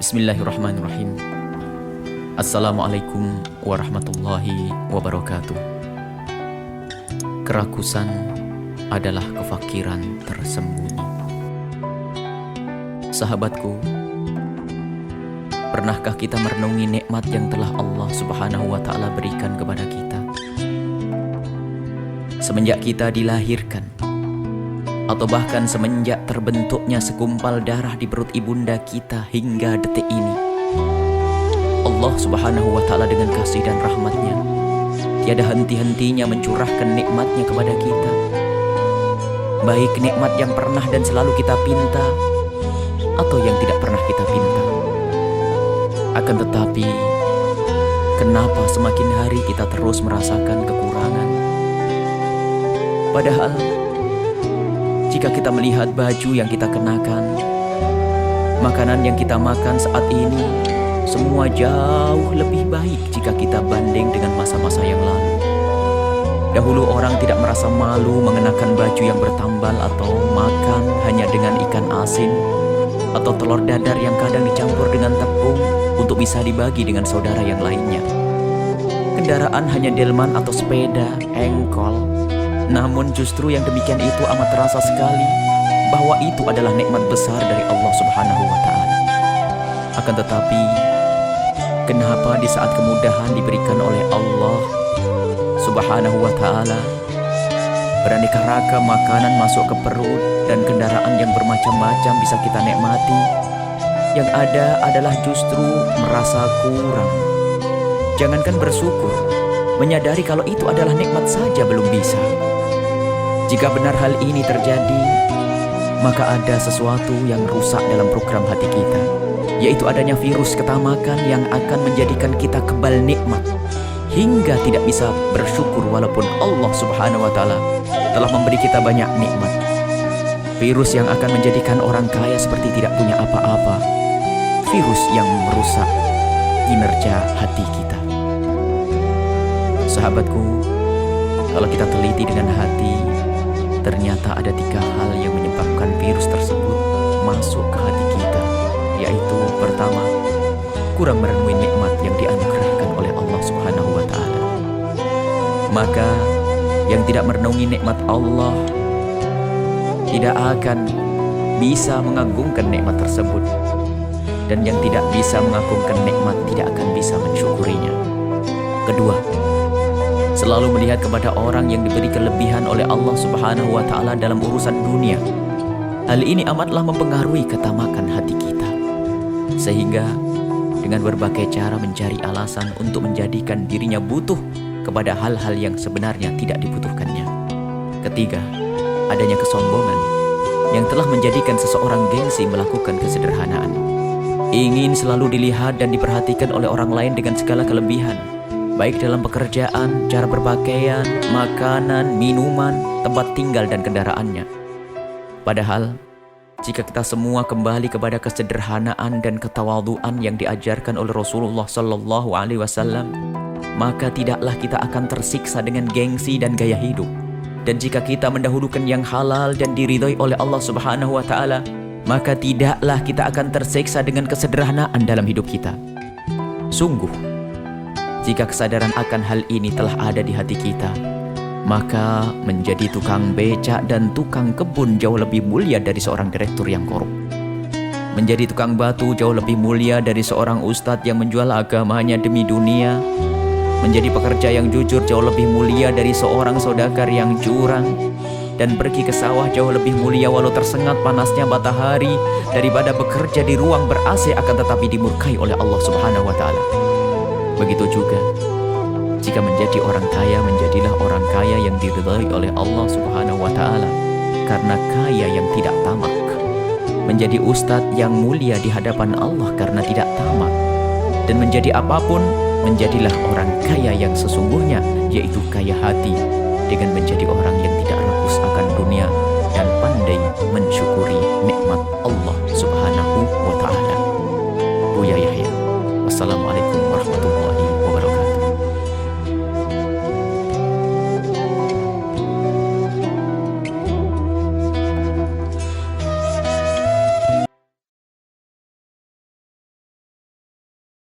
Bismillahirrahmanirrahim. Assalamualaikum warahmatullahi wabarakatuh. Kerakusan adalah kefakiran tersembunyi. Sahabatku, pernahkah kita merenungi nikmat yang telah Allah Subhanahu wa Ta'ala berikan kepada kita? Semenjak kita dilahirkan, atau bahkan semenjak terbentuknya segumpal darah di perut ibunda kita hingga detik ini, Allah Subhanahu wa Ta'ala dengan kasih dan rahmatnya tiada henti-hentinya mencurahkan nikmatnya kepada kita. Baik nikmat yang pernah dan selalu kita pinta, atau yang tidak pernah kita pinta. Akan tetapi, kenapa semakin hari kita terus merasakan kekurangan? Padahal jika kita melihat baju yang kita kenakan, makanan yang kita makan saat ini, semua jauh lebih baik jika kita banding dengan masa-masa yang lalu. Dahulu orang tidak merasa malu mengenakan baju yang bertambal atau makan hanya dengan ikan asin atau telur dadar yang kadang dicampur dengan tepung untuk bisa dibagi dengan saudara yang lainnya. Kendaraan hanya delman atau sepeda, engkol. Namun justru yang demikian itu amat terasa sekali bahwa itu adalah nikmat besar dari Allah Subhanahu wa Ta'ala. Akan tetapi, kenapa di saat kemudahan diberikan oleh Allah Subhanahu wa Ta'ala, beraneka ragam makanan masuk ke perut dan kendaraan yang bermacam-macam bisa kita nikmati, yang ada adalah justru merasa kurang. Jangankan bersyukur, menyadari kalau itu adalah nikmat saja belum bisa. Jika benar hal ini terjadi, maka ada sesuatu yang rusak dalam program hati kita, yaitu adanya virus ketamakan yang akan menjadikan kita kebal nikmat hingga tidak bisa bersyukur walaupun Allah Subhanahu wa Ta'ala telah memberi kita banyak nikmat. Virus yang akan menjadikan orang kaya seperti tidak punya apa-apa. Virus yang merusak kinerja hati kita. Sahabatku, kalau kita teliti dengan hati, ternyata ada 3 hal yang menyebabkan virus tersebut masuk ke hati kita, yaitu pertama, kurang merenungi nikmat yang dianugerahkan oleh Allah Subhanahu wa Ta'ala. Maka yang tidak merenungi nikmat Allah tidak akan bisa mengagungkan nikmat tersebut, dan yang tidak bisa mengagungkan nikmat tidak akan bisa mensyukurinya. Kedua, selalu melihat kepada orang yang diberi kelebihan oleh Allah Subhanahu wa Ta'ala dalam urusan dunia. Hal ini amatlah mempengaruhi ketamakan hati kita, sehingga dengan berbagai cara mencari alasan untuk menjadikan dirinya butuh kepada hal-hal yang sebenarnya tidak dibutuhkannya. Ketiga, adanya kesombongan yang telah menjadikan seseorang gengsi melakukan kesederhanaan, ingin selalu dilihat dan diperhatikan oleh orang lain dengan segala kelebihan, baik dalam pekerjaan, cara berpakaian, makanan, minuman, tempat tinggal, dan kendaraannya. Padahal, jika kita semua kembali kepada kesederhanaan dan ketawadhuan yang diajarkan oleh Rasulullah Sallallahu Alaihi Wasallam, maka tidaklah kita akan tersiksa dengan gengsi dan gaya hidup. Dan jika kita mendahulukan yang halal dan diridhoi oleh Allah Subhanahu Wa Ta'ala, maka tidaklah kita akan tersiksa dengan kesederhanaan dalam hidup kita. Sungguh, jika kesadaran akan hal ini telah ada di hati kita, maka menjadi tukang becak dan tukang kebun jauh lebih mulia dari seorang direktur yang korup. Menjadi tukang batu jauh lebih mulia dari seorang ustadz yang menjual agamanya demi dunia. Menjadi pekerja yang jujur jauh lebih mulia dari seorang saudagar yang curang. Dan pergi ke sawah jauh lebih mulia walau tersengat panasnya matahari daripada bekerja di ruang ber-AC akan tetapi dimurkai oleh Allah Subhanahu wa Ta'ala. Begitu juga jika menjadi orang kaya, menjadilah orang kaya yang diridhai oleh Allah Subhanahu wa Ta'ala karena kaya yang tidak tamak. Menjadi ustadz yang mulia di hadapan Allah karena tidak tamak. Dan menjadi apapun, menjadilah orang kaya yang sesungguhnya, yaitu kaya hati, dengan menjadi orang yang tidak rakus akan dunia dan pandai mensyukuri nikmat Allah Subhanahu wa Ta'ala. Buya Yahya. Wassalamualaikum